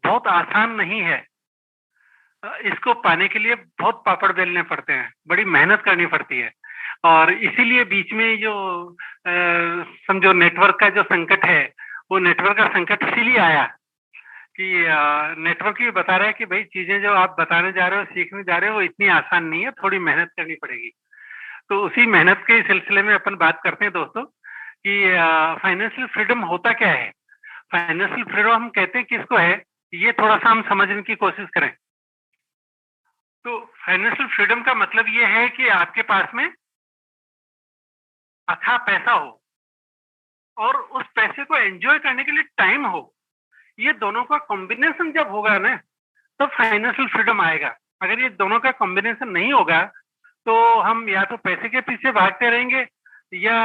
बहुत आसान नहीं है। इसको पाने के लिए बहुत पापड़ बेलने पड़ते हैं, बड़ी मेहनत करनी पड़ती है और इसीलिए बीच में जो समझो नेटवर्क का जो संकट है, वो नेटवर्क का संकट इसीलिए आया कि नेटवर्क ही बता रहा है कि भाई चीज़ें जो आप बताने जा रहे हो, सीखने जा रहे हो, वो इतनी आसान नहीं है, थोड़ी मेहनत करनी पड़ेगी। तो उसी मेहनत के सिलसिले में अपन बात करते हैं दोस्तों कि फाइनेंशियल फ्रीडम होता क्या है? फाइनेंशियल फ्रीडम हम कहते हैं किसको है, ये थोड़ा-सा हम समझने की कोशिश करें। तो फाइनेंशियल फ्रीडम का मतलब ये है कि आपके पास में अथाह पैसा हो और उस पैसे को एन्जॉय करने के लिए टाइम हो। ये दोनों का कॉम्बिनेशन जब होगा ना, तो फाइनेंशियल फ्रीडम आएगा। अगर ये दोनों का कॉम्बिनेशन नहीं होगा, तो हम या तो पैसे के पीछे भागते रहेंगे या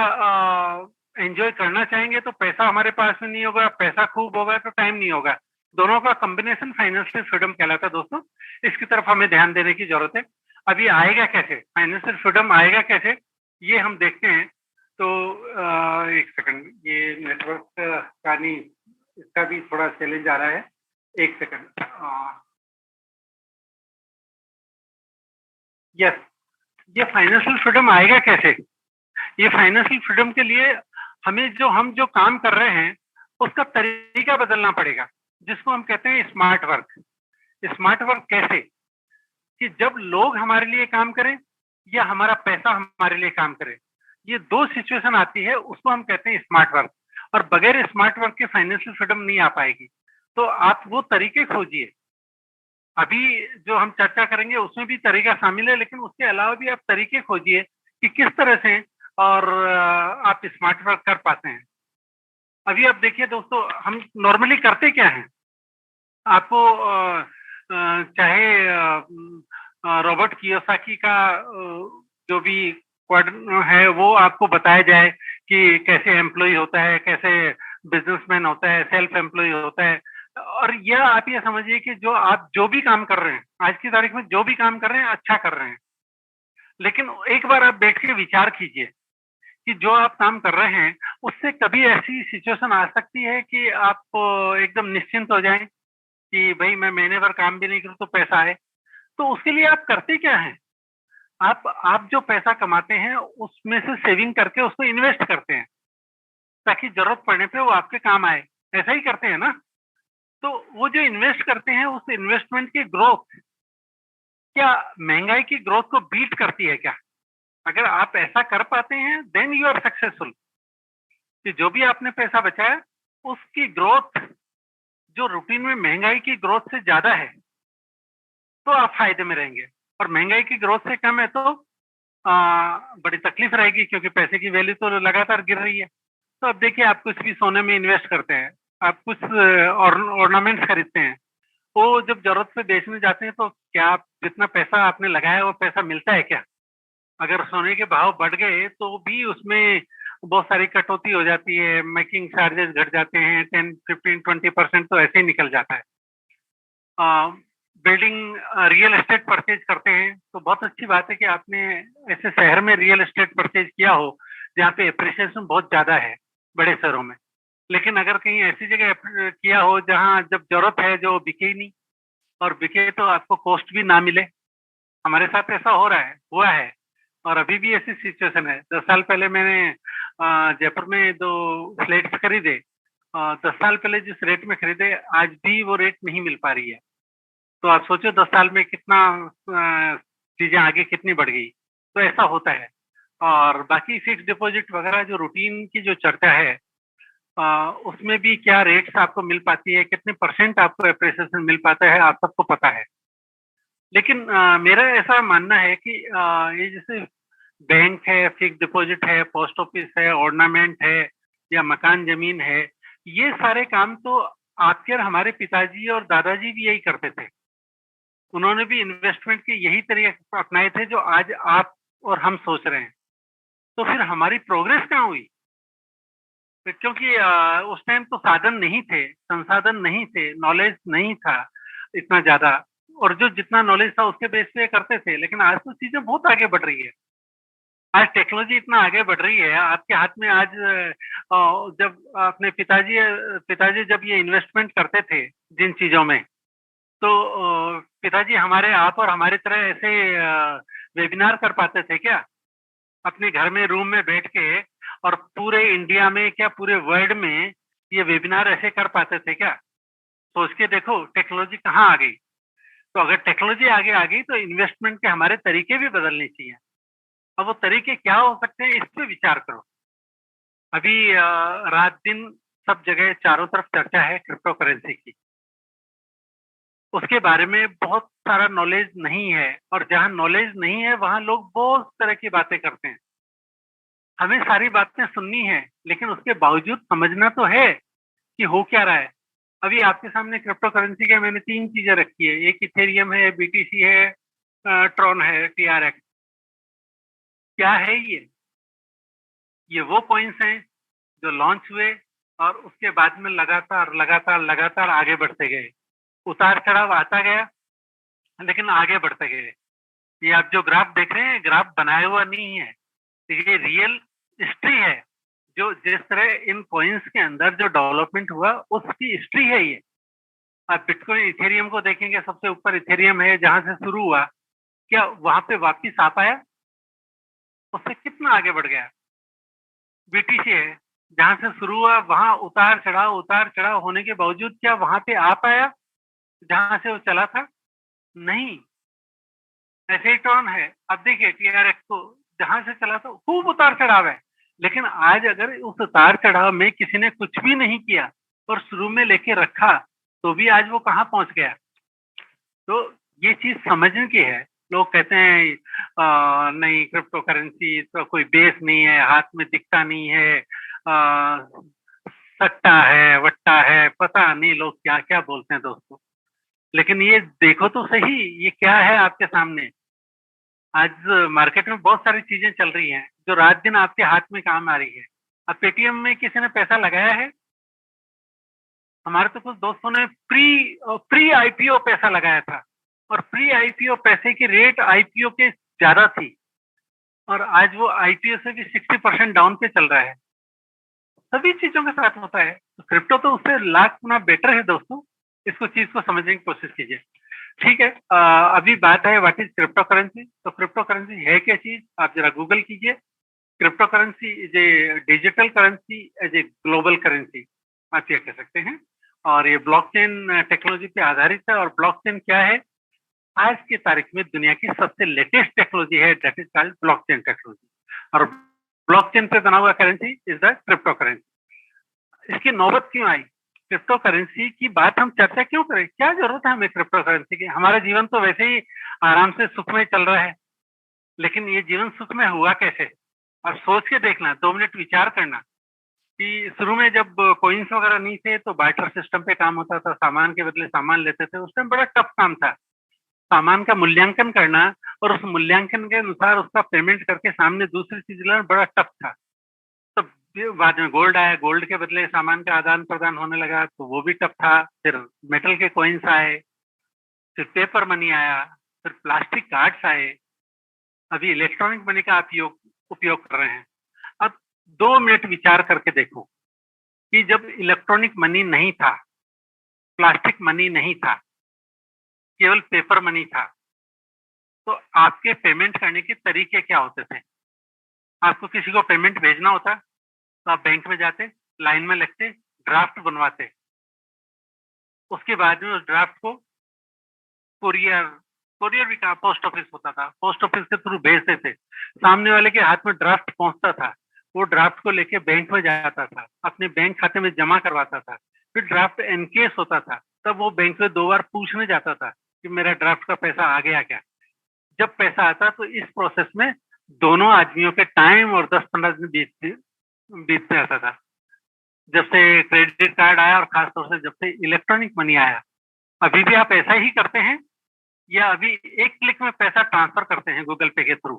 एन्जॉय करना चाहेंगे तो पैसा हमारे पास में नहीं होगा, पैसा खूब होगा तो टाइम नहीं होगा। दोनों का कॉम्बिनेशन फाइनेंशियल फ्रीडम कहलाता है दोस्तों। इसकी तरफ हमें ध्यान देने की ज़रूरत है। अब ये आएगा कैसे? फाइनेंशियल फ्रीडम आएगा कैसे? ये हम देखते हैं। तो 1 सेकंड, ये नेटवर्क का नहीं, इसका भी थोड़ा चैलेंज आ रहा है। 1 सेकंड। यस, ये फाइनेंशियल फ्रीडम आएगा कैसे? ये फाइनेंशियल फ्रीडम के लिए हमें हम जो काम कर रहे हैं, उसका तरीका बदलना पड़ेगा, जिसको हम कहते हैं स्मार्ट वर्क। स्मार्ट वर्क कैसे? कि जब लोग हमारे लिए काम करें या हमारा पैसा हमारे लिए काम करे। ये 2 सिचुएशन आती है, उसको हम कहते हैं स्मार्ट वर्क और बगैर स्मार्ट वर्क के फाइनेंशियल फ्रीडम नहीं आ पाएगी। तो आप वो तरीके खोजिए। अभी जो हम चर्चा करेंगे उसमें भी तरीका शामिल है, लेकिन उसके अलावा भी आप तरीके खोजिए कि किस तरह से और आप स्मार्ट वर्क कर पाते हैं। अभी आप देखिए दोस्तों, हम नॉर्मली करते क्या हैं? आपको चाहे रॉबर्ट कियोसाकी का जो भी क्वाड है वो आपको बताया जाए कि कैसे एम्प्लॉयी होता है, कैसे बिज़नेसमैन होता है, सेल्फ एम्प्लॉयी होता है। और यह आप ये समझिए कि आप जो भी काम कर रहे हैं, आज की तारीख में जो भी काम कर रहे हैं, अच्छा कर रहे हैं। लेकिन एक बार आप बैठ के विचार कीजिए कि जो आप काम कर रहे हैं, उससे कभी ऐसी सिचुएशन आ सकती है कि आप एकदम निश्चिंत हो जाएँ कि भई मैं महीने भर काम भी नहीं करूँ तो पैसा आए। तो उसके लिए आप करते क्या हैं? आप जो पैसा कमाते हैं, उसमें से सेविंग करके उसको इन्वेस्ट करते हैं, ताकि ज़रूरत पड़ने पे वो आपके काम आए। ऐसा ही करते हैं ना? तो वो जो इन्वेस्ट करते हैं, उस इन्वेस्टमेंट की ग्रोथ क्या महँगाई की ग्रोथ को बीट करती है क्या? अगर आप ऐसा कर पाते हैं, देन यू आर सक्सेसफुल। कि जो भी आपने पैसा बचाया, उसकी ग्रोथ जो रूटीन में महँगाई की ग्रोथ से ज़्यादा है, तो आप फ़ायदे में रहेंगे और महँगाई की ग्रोथ से कम है तो अ, बड़ी तकलीफ रहेगी क्योंकि पैसे की वैल्यू तो लगातार गिर रही है। तो अब देखिए, आप कुछ भी सोने में इन्वेस्ट करते हैं, आप कुछ ऑर्नामेंट्स खरीदते हैं, वो जब ज़रूरत पे बेचने जाते हैं तो क्या आप जितना पैसा आपने लगाया है वो पैसा मिलता है क्या? अगर सोने के भाव बढ़ गए तो भी उसमें बहुत सारी कटौती हो जाती है, मेकिंग चार्जेस घट जाते हैं, 10, 15, 20% तो ऐसे ही निकल जाता है। अ, बिल्डिंग रियल एस्टेट परचेज़ करते हैं, तो बहुत अच्छी बात है कि आपने ऐसे शहर में रियल एस्टेट परचेज़ किया हो, जहाँ पे एप्रिसिएशन बहुत ज़्यादा है, बड़े शहरों में। लेकिन अगर कहीं ऐसी जगह किया हो जहाँ जब ज़रूरत है जो बिके ही नहीं और बिके तो आपको कॉस्ट भी ना मिले। हमारे साथ ऐसा हो रहा है, हुआ है और अभी भी ऐसी सिचुएशन है। 10 साल पहले मैंने जयपुर में 2 फ्लैट्स खरीदे। 10 साल पहले जिस रेट में खरीदे, आज भी वो रेट नहीं मिल पा रही है। तो आप सोचो 10 साल में कितना चीज़ें आगे कितनी बढ़ गई। तो ऐसा होता है और बाकी फिक्स्ड डिपॉज़िट वगैरह जो रूटीन की जो चर्चा है, उसमें भी क्या रेट्स आपको मिल पाती है, कितने परसेंट आपको एप्रिसिएशन मिल पाता है, आप सबको पता है। लेकिन मेरा ऐसा मानना है कि ये जैसे बैंक है, फिक्स्ड डिपॉज़िट है, पोस्ट ऑफिस है, ऑर्नामेंट है या मकान ज़मीन है, ये सारे काम तो आपके और हमारे पिताजी और दादाजी भी यही करते थे। उन्होंने भी इन्वेस्टमेंट के यही तरीके अपनाए थे जो आज आप और हम सोच रहे हैं। तो फिर हमारी प्रोग्रेस कहाँ हुई? तो क्योंकि उस टाइम तो साधन नहीं थे, संसाधन नहीं थे, नॉलेज नहीं था इतना ज़्यादा और जो जितना नॉलेज था उसके बेस पे करते थे। लेकिन आज तो चीज़ें बहुत आगे बढ़ रही है। आज टेक्नोलॉजी इतना आगे बढ़ रही है आपके हाथ में। आज जब अपने पिताजी जब ये इन्वेस्टमेंट करते थे जिन चीजों में, तो पिताजी हमारे आप और हमारी तरह ऐसे वेबिनार कर पाते थे क्या अपने घर में रूम में बैठ के? और पूरे इंडिया में क्या पूरे वर्ल्ड में ये वेबिनार ऐसे कर पाते थे क्या? सोच के देखो टेक्नोलॉजी कहाँ आ गई। तो अगर टेक्नोलॉजी आगे आ गई तो इन्वेस्टमेंट के हमारे तरीके भी बदलने चाहिए। अब वो तरीके क्या हो सकते हैं इस पे विचार करो। अभी रात दिन सब जगह चारों तरफ चर्चा है क्रिप्टो करेंसी की। उसके बारे में बहुत सारा नॉलेज नहीं है, और जहाँ नॉलेज नहीं है वहाँ लोग बहुत तरह की बातें करते हैं। हमें सारी बातें सुननी है, लेकिन उसके बावजूद समझना तो है कि हो क्या रहा है। अभी आपके सामने क्रिप्टो करेंसी के मैंने 3 चीजें रखी है। एक इथेरियम है, बीटीसी है, ट्रॉन है, टीआरएक्स। क्या है ये वो कॉइन्स हैं जो लॉन्च हुए और उसके बाद में लगातार लगातार लगातार आगे बढ़ते गए। उतार चढ़ाव आता गया, लेकिन आगे बढ़ते गए। ये आप जो ग्राफ देख रहे हैं, ग्राफ बनाया हुआ नहीं है, ये रियल हिस्ट्री है। जो जिस तरह इन कॉइन्स के अंदर जो डेवलपमेंट हुआ उसकी हिस्ट्री है ये। आप बिटकॉइन इथेरियम को देखेंगे, सबसे ऊपर इथेरियम है जहां से शुरू हुआ, क्या वहां पे वापिस आ पाया? उससे कितना आगे बढ़ गया? बीटीसी है, जहां से शुरू हुआ वहां उतार चढ़ाव होने के बावजूद क्या वहां पे आ पाया जहां से वो चला था? नहीं। ऐसे ही ट्रॉन है, अब देखिए टीआरएक्स को जहां से चला था खूब उतार चढ़ाव है, लेकिन आज अगर उस उतार चढ़ाव में किसी ने कुछ भी नहीं किया और शुरू में लेके रखा, तो भी आज वो कहाँ पहुंच गया? तो ये चीज समझने की है। लोग कहते हैं नहीं क्रिप्टो करेंसी तो कोई बेस नहीं है, हाथ में दिखता नहीं है, सट्टा है, वट्टा है, पता नहीं लोग क्या क्या बोलते हैं दोस्तों। लेकिन ये देखो तो सही, ये क्या है आपके सामने। आज मार्केट में बहुत सारी चीजें चल रही हैं जो रात दिन आपके हाथ में काम आ रही है। अब पेटीएम में किसी ने पैसा लगाया है? हमारे तो कुछ दोस्तों ने प्री आईपीओ पैसा लगाया था, और प्री आईपीओ पैसे की रेट आईपीओ के ज्यादा थी, और आज वो आईपीओ से भी 60% डाउन पे चल रहा है। सभी चीजों के साथ होता है, तो क्रिप्टो तो उससे लाख गुना बेटर है दोस्तों। इसको चीज को समझने की कोशिश कीजिए। ठीक है, अभी बात है व्हाट इज क्रिप्टो करेंसी। तो क्रिप्टो करेंसी है क्या चीज, आप जरा गूगल कीजिए। Crypto currency is a digital currency as a global currency, आप ये कह सकते हैं। और ये ब्लॉकचेन टेक्नोलॉजी पे आधारित है। और ब्लॉकचेन क्या है? आज की तारीख में दुनिया की सबसे लेटेस्ट टेक्नोलॉजी है, that is called blockchain technology. और ब्लॉकचेन पे बना हुआ currency is the crypto currency. इसकी नौबत क्यों आई? क्रिप्टो करेंसी की बात हम चर्चा क्यों करें? क्या जरूरत है हमें क्रिप्टो करेंसी की? हमारा जीवन तो वैसे ही आराम से सुखमय चल रहा है, लेकिन ये जीवन सुखमय हुआ कैसे? अब सोच के देखना, 2 मिनट विचार करना कि शुरू में जब कॉइन्स वगैरह नहीं थे तो बार्टर सिस्टम पे काम होता था, सामान के बदले सामान लेते थे। उस टाइम बड़ा टफ काम था, सामान का मूल्यांकन करना और उस मूल्यांकन के अनुसार उसका पेमेंट करके सामने दूसरी चीज लेना बड़ा टफ था। तब बाद में गोल्ड आया, गोल्ड के बदले सामान का आदान प्रदान होने लगा, तो वो भी टफ था। फिर मेटल के कॉइन्स आए, फिर पेपर मनी आया, फिर प्लास्टिक कार्ड्स आए, अभी इलेक्ट्रॉनिक मनी का आप उपयोग कर रहे हैं। अब 2 मिनट विचार करके देखो कि जब इलेक्ट्रॉनिक मनी नहीं था, प्लास्टिक मनी नहीं था, केवल पेपर मनी था, तो आपके पेमेंट करने के तरीके क्या होते थे? आपको किसी को पेमेंट भेजना होता तो आप बैंक में जाते, लाइन में लगते, ड्राफ्ट बनवाते, उसके बाद में उस ड्राफ्ट को कोरियर कोरियर भी कहा, पोस्ट ऑफिस होता था, पोस्ट ऑफिस के थ्रू भेजते थे। सामने वाले के हाथ में ड्राफ्ट पहुंचता था, वो ड्राफ्ट को लेके बैंक में जाता था, अपने बैंक खाते में जमा करवाता था। फिर ड्राफ्ट एनकेस होता था, तब वो बैंक में 2 बार पूछने जाता था कि मेरा ड्राफ्ट का पैसा आ गया क्या। जब पैसा आता तो इस प्रोसेस में दोनों आदमियों के टाइम और 10-15 दिन बीतते आता था। जब से क्रेडिट कार्ड आया और खासतौर से जब से इलेक्ट्रॉनिक मनी आया, अभी भी आप ऐसा ही करते हैं या अभी एक क्लिक में पैसा ट्रांसफर करते हैं गूगल पे के थ्रू?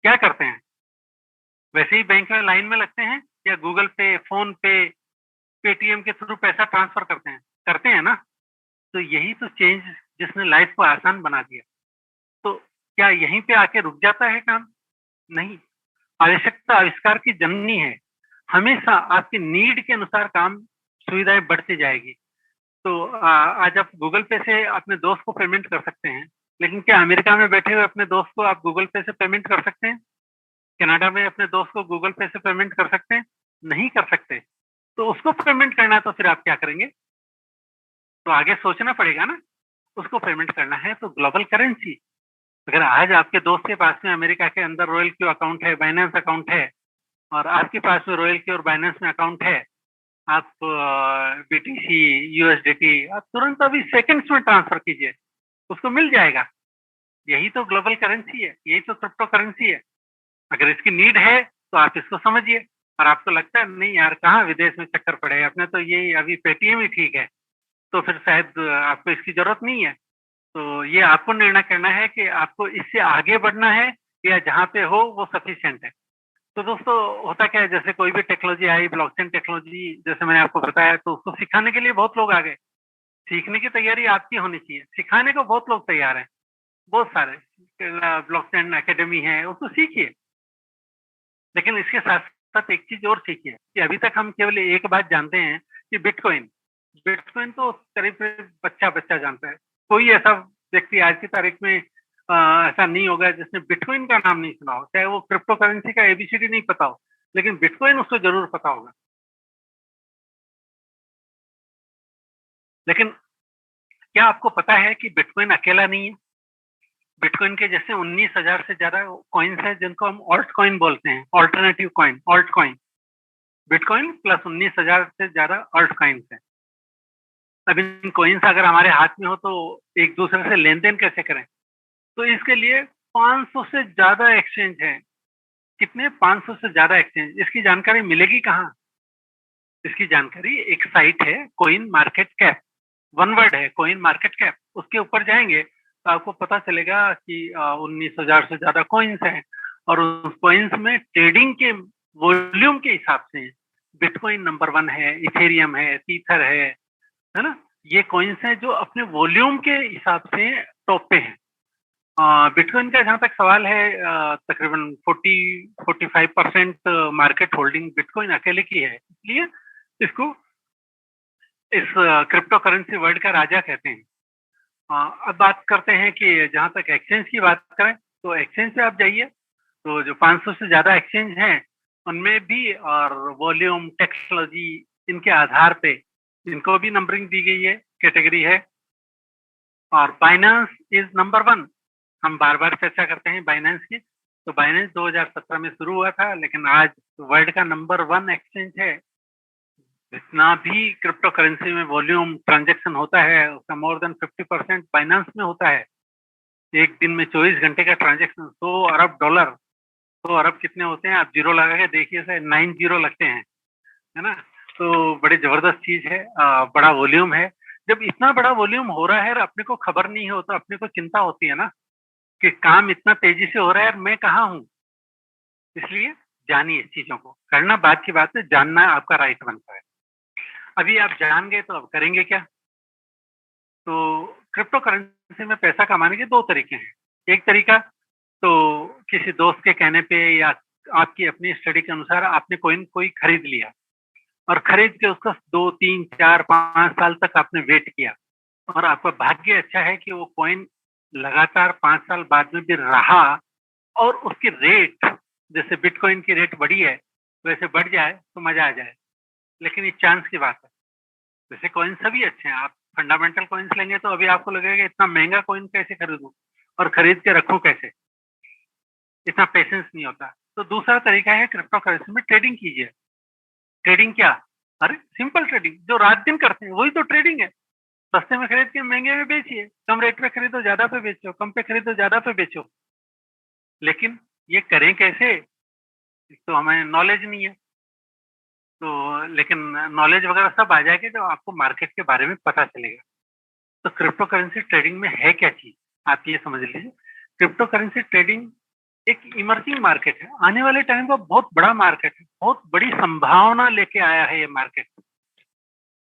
क्या करते हैं? वैसे ही बैंक में लाइन में लगते हैं या गूगल पे, फोन पे, पेटीएम के थ्रू पैसा ट्रांसफर करते हैं ना? तो यही तो चेंज जिसने लाइफ को आसान बना दिया। तो क्या यहीं पे आके रुक जाता है काम? नहीं, आवश्यकता आविष्कार की जननी है। हमेशा आपकी नीड के अनुसार काम सुविधाएँ बढ़ती जाएगी। तो आज आप गूगल पे से अपने दोस्त को पेमेंट कर सकते हैं, लेकिन क्या अमेरिका में बैठे हुए अपने दोस्त को आप गूगल पे से पेमेंट कर सकते हैं? कनाडा में अपने दोस्त को गूगल पे से पेमेंट कर सकते हैं? नहीं कर सकते। तो उसको पेमेंट करना है तो फिर आप क्या करेंगे? तो आगे सोचना पड़ेगा ना, उसको पेमेंट करना है तो ग्लोबल करेंसी। अगर आज आपके दोस्त के पास में अमेरिका के अंदर रॉयल क्यू अकाउंट है, बाइनेंस अकाउंट है और आपके पास में रॉयल क्यू और बाइनेंस में अकाउंट है, आप बीटीसी, यूएसडीटी आप तुरंत अभी सेकंड्स में ट्रांसफर कीजिए, उसको मिल जाएगा। यही तो ग्लोबल करेंसी है, यही तो क्रिप्टो करेंसी है। अगर इसकी नीड है तो आप इसको समझिए और आपको लगता है नहीं यार कहाँ विदेश में चक्कर पड़े, अपने तो ये अभी पेटीएम ही ठीक है, तो फिर शायद आपको इसकी जरूरत नहीं है। तो ये आपको निर्णय करना है कि आपको इससे आगे बढ़ना है या जहाँ पे हो वो सफिशिएंट है। तो दोस्तों होता क्या है, जैसे कोई भी टेक्नोलॉजी आई, ब्लॉकचेन टेक्नोलॉजी जैसे मैंने आपको बताया, तो उसको सिखाने के लिए बहुत लोग आ गए। सीखने की तैयारी आपकी होनी चाहिए, सिखाने को बहुत लोग तैयार हैं, बहुत सारे। ब्लॉकचेन एकेडमी है, उसको सीखिए। लेकिन इसके साथ-साथ एक चीज़ और सीखिए कि अभी तक हम केवल एक बात जानते हैं कि बिटकॉइन। बिटकॉइन तो करीब-करीब बच्चा-बच्चा जानता है। कोई ऐसा व्यक्ति आज की तारीख में ऐसा नहीं होगा जिसने बिटकॉइन का नाम नहीं सुना हो, चाहे वो क्रिप्टो करेंसी का एबीसीडी नहीं पता हो, लेकिन बिटकॉइन उसको ज़रूर पता होगा। लेकिन क्या आपको पता है कि बिटकॉइन अकेला नहीं है? बिटकॉइन के जैसे 19,000 से ज़्यादा कॉइन्स हैं जिनको हम ऑल्ट कॉइन बोलते हैं, alternative coin, alt coin. Bitcoin plus 19,000 से ज़्यादा ऑल्ट कॉइन्स हैं। अब इन कॉइन्स अगर हमारे हाथ में हो तो एक दूसरे से लेन-देन कैसे करें? तो इसके लिए 500 से ज़्यादा एक्सचेंज हैं। कितने? 500 से ज़्यादा एक्सचेंज। इसकी जानकारी मिलेगी कहाँ? इसकी जानकारी एक साइट है coin market cap, one word है कॉइन मार्केट कैप। उसके ऊपर जाएँगे तो आपको पता चलेगा कि 19,000 से ज़्यादा कॉइन्स हैं और उस कॉइन्स में ट्रेडिंग के वॉल्यूम के हिसाब से बिटकॉइन नंबर 1 है, इथेरियम है, ईथर है ना? ये कॉइन्स हैं जो अपने वॉल्यूम के हिसाब से टॉप पे हैं। बिटकॉइन का जहाँ तक सवाल है तकरीबन 40-45% मार्केट होल्डिंग बिटकॉइन अकेले की है। इसलिए इसको इस क्रिप्टो करेंसी वर्ल्ड का राजा कहते हैं। अब बात करते हैं कि जहाँ तक एक्सचेंज की बात करें, तो एक्सचेंज पे आप जाइए, तो जो 500 से ज़्यादा एक्सचेंज हैं, उनमें भी और वॉल्यूम, टेक्नोलॉजी इनके आधार पे इनको भी नंबरिंग दी गई है, कैटेगरी है। और बाइनेंस इज़ नंबर 1। हम बार-बार चर्चा करते हैं बाइनेंस की, तो बाइनेंस 2017 में शुरू हुआ था, लेकिन आज वर्ल्ड का नंबर 1 एक्सचेंज है। जितना भी क्रिप्टो करेंसी में वॉल्यूम ट्रांज़ैक्शन होता है, उसका मोर देन 50% बाइनेंस में होता है। एक दिन में 24 घंटे का ट्रांज़ैक्शन $100 अरब डॉलर, 100 अरब कितने होते हैं? आप ज़ीरो लगा के देखिए से 9 ज़ीरो लगते हैं, है ना? तो बड़ी ज़बरदस्त चीज़ है, बड़ा वॉल्यूम है। जब इतना बड़ा वॉल्यूम हो रहा है और अपने को खबर नहीं हो, तो अपने को चिंता होती है ना, कि काम इतना तेज़ी से हो रहा है और मैं कहाँ हूँ? इसलिए जानिए चीज़ों को, करना बाद की बात है, जानना आपका राइट बनता है। अभी आप जान गए तो अब करेंगे क्या? तो क्रिप्टो करेंसी में पैसा कमाने के 2 तरीके हैं। एक तरीका तो किसी दोस्त के कहने पे या आपकी अपनी स्टडी के अनुसार आपने कॉइन कोई खरीद लिया और खरीद के उसका 2, 3, 4, 5 साल तक आपने वेट किया और आपका भाग्य अच्छा है कि वो कॉइन लगातार 5 साल बाद में भी रहा और उसकी रेट जैसे बिटकॉइन की रेट बढ़ी है, वैसे बढ़ जाए तो मज़ा आ जाए। लेकिन ये चांस की बात है। वैसे कॉइन सभी अच्छे हैं, आप फंडामेंटल कॉइन्स लेंगे तो अभी आपको लगेगा इतना महँगा कॉइन कैसे खरीदूँ और खरीद के रखूँ कैसे? इतना पेशेंस नहीं होता। तो दूसरा तरीका है क्रिप्टो करेंसी में ट्रेडिंग कीजिए। ट्रेडिंग क्या? अरे सिंपल ट्रेडिंग जो रात-दिन करते हैं, वही तो ट्रेडिंग है। सस्ते में खरीद के महँगे में बेचिए, कम रेट पे खरीदो ज़्यादा पे बेचो, कम पे खरीदो ज़्यादा पे बेचो। लेकिन ये करें कैसे? एक तो हमें नॉलेज नहीं है। तो लेकिन नॉलेज वगैरह सब आ जाएगी जब आपको मार्केट के बारे में पता चलेगा। तो क्रिप्टो करेंसी ट्रेडिंग में है क्या चीज़? आप ये समझ लीजिए। क्रिप्टो करेंसी ट्रेडिंग एक इमर्जिंग मार्केट है। आने वाले टाइम का बहुत बड़ा मार्केट है। बहुत बड़ी संभावना लेके आया है ये market.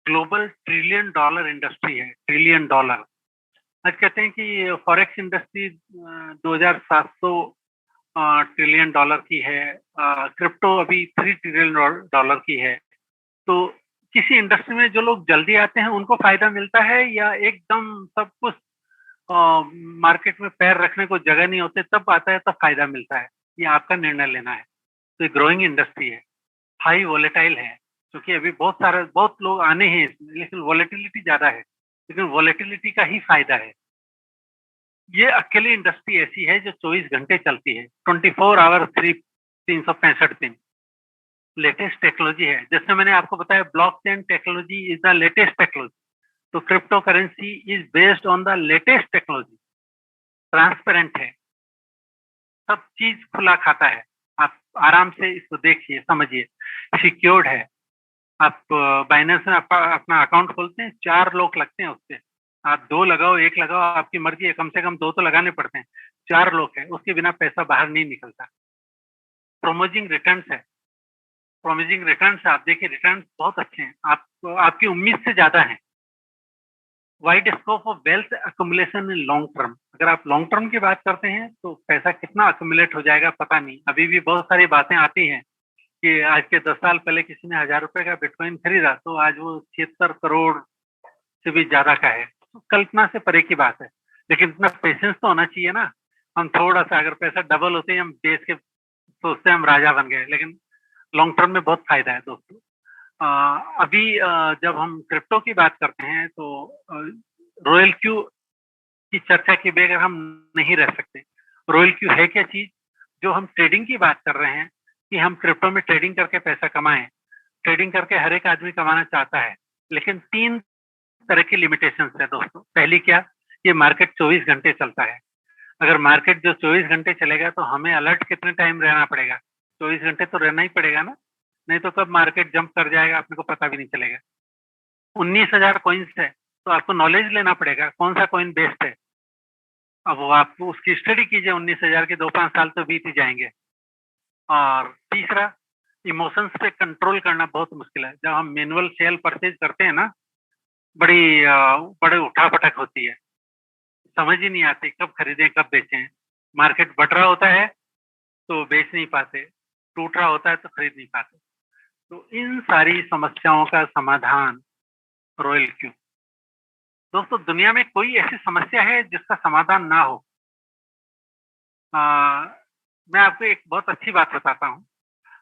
Global trillion dollar industry है, ट्रिलियन डॉलर। आज कहते हैं कि फॉरेक्स इंडस्ट्री 2,700 ट्रिलियन डॉलर की है, क्रिप्टो अभी 3 ट्रिलियन डॉलर की है। तो किसी इंडस्ट्री में जो लोग जल्दी आते हैं उनको फायदा मिलता है, या एकदम सब कुछ मार्केट में पैर रखने को जगह नहीं होते तब आता है तब फायदा मिलता है? ये आपका निर्णय लेना है। तो ये ग्रोइंग इंडस्ट्री है, हाई वोलेटाइल है, क्योंकि अभी बहुत लोग आने हैं इसमें, लेकिन वोलेटिलिटी ज्यादा है, लेकिन वोलेटिलिटी का ही फायदा है। ये अकेली इंडस्ट्री ऐसी है जो 24 घंटे चलती है, 24 आवर 365 दिन। लेटेस्ट टेक्नोलॉजी है, जैसे मैंने आपको बताया blockchain technology is the latest technology. तो crypto currency is based on the latest technology, transparent है, सब चीज खुला खाता है, आप आराम से इसको देखिए समझिए, सिक्योर्ड है। आप बाइनेंस में अपना अकाउंट खोलते हैं, 4 लोग लगते हैं उससे, आप 2 लगाओ 1 लगाओ आपकी मर्जी है, कम से कम 2 तो लगाने पड़ते हैं। 4 लोग है, उसके बिना पैसा बाहर नहीं निकलता। प्रोमोजिंग रिटर्न है, प्रोमिजिंग रिटर्न आप देखिए, रिटर्न बहुत अच्छे हैं, आप आपकी उम्मीद से ज्यादा है। Wide scope of wealth accumulation in long term, अगर आप लॉन्ग टर्म की बात करते हैं तो पैसा कितना अक्यूमुलेट हो जाएगा पता नहीं। अभी भी बहुत सारी बातें आती हैं कि आज के 10 साल पहले किसी ने 1000 रुपए का बिटकॉइन खरीदा तो आज वो 76 करोड़ से भी ज्यादा का है। तो कल्पना से परे की बात है, लेकिन इतना पेशेंस तो होना चाहिए ना। हम थोड़ा सा अगर पैसा डबल होते हैं हम देश के सोचते हैं हम राजा बन गए, लेकिन लॉन्ग टर्म में बहुत फायदा है दोस्तों। अभी जब हम क्रिप्टो की बात करते हैं तो रॉयल क्यू की चर्चा के बगैर हम नहीं रह सकते। रॉयल क्यू है क्या चीज? जो हम ट्रेडिंग की बात कर रहे हैं कि हम क्रिप्टो में ट्रेडिंग करके पैसा कमाएं, ट्रेडिंग करके हर एक आदमी कमाना चाहता है, लेकिन 3 तरह की लिमिटेशन है दोस्तों। पहली क्या, ये मार्केट 24 घंटे चलता है। अगर मार्केट जो 24 घंटे चलेगा तो हमें अलर्ट कितने टाइम रहना पड़ेगा? 24 घंटे तो रहना ही पड़ेगा ना, नहीं तो कब मार्केट जंप कर जाएगा अपने को पता भी नहीं चलेगा। 19,000 कॉइन्स है, तो आपको नॉलेज लेना पड़ेगा कौन सा कॉइन बेस्ट है। अब वो आप उसकी स्टडी कीजिए, 19,000 के 2-5 साल तो बीत ही जाएंगे। और तीसरा, इमोशंस पे कंट्रोल करना बहुत मुश्किल है। जब हम मैनुअल सेल परचेज करते हैं ना, बड़े उठापटक होती है, समझ ही नहीं आती कब खरीदें कब बेचें। मार्केट बढ़ रहा होता है तो बेच नहीं पाते, टूट रहा होता है तो खरीद नहीं पाते। तो इन सारी समस्याओं का समाधान रॉयल क्यू। दोस्तों दुनिया में कोई ऐसी समस्या है जिसका समाधान ना हो? अ, मैं आपको एक बहुत अच्छी बात बताता हूँ।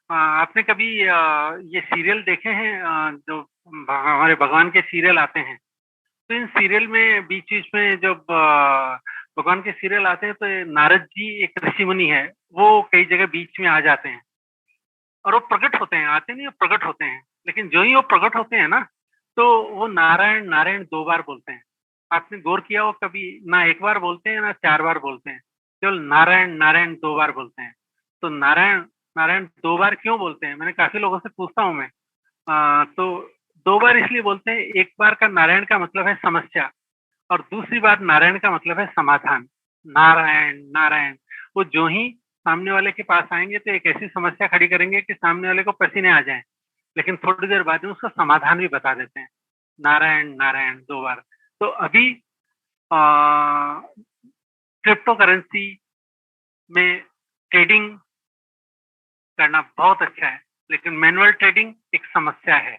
आपने कभी ये सीरियल देखे हैं, जो हमारे भगवान के सीरियल आते हैं, तो इन सीरियल में बीच बीच में जब भगवान के सीरियल आते हैं तो नारद जी एक ऋषि मुनि है, वो कई जगह बीच में आ जाते हैं और वो प्रकट होते हैं, आते नहीं वो प्रकट होते हैं। लेकिन जो ही वो प्रकट होते हैं ना, तो वो नारायण नारायण 2 बार बोलते हैं। आपने गौर किया हो कभी? ना 1 बार बोलते हैं ना 4 बार बोलते हैं, केवल नारायण नारायण 2 बार बोलते हैं। तो नारायण नारायण 2 बार क्यों बोलते हैं? मैंने काफी लोगों से पूछता हूँ मैं। तो 2 बार इसलिए बोलते हैं, 1 बार का नारायण का मतलब है समस्या, और दूसरी बार नारायण का मतलब है समाधान। नारायण नारायण, वो जो ही सामने वाले के पास आएंगे तो एक ऐसी समस्या खड़ी करेंगे कि सामने वाले को पसीने आ जाएं, लेकिन थोड़ी देर बाद में उसका समाधान भी बता देते हैं। नारायण नारायण 2 बार। तो अभी क्रिप्टो करेंसी में ट्रेडिंग करना बहुत अच्छा है, लेकिन मैनुअल ट्रेडिंग एक समस्या है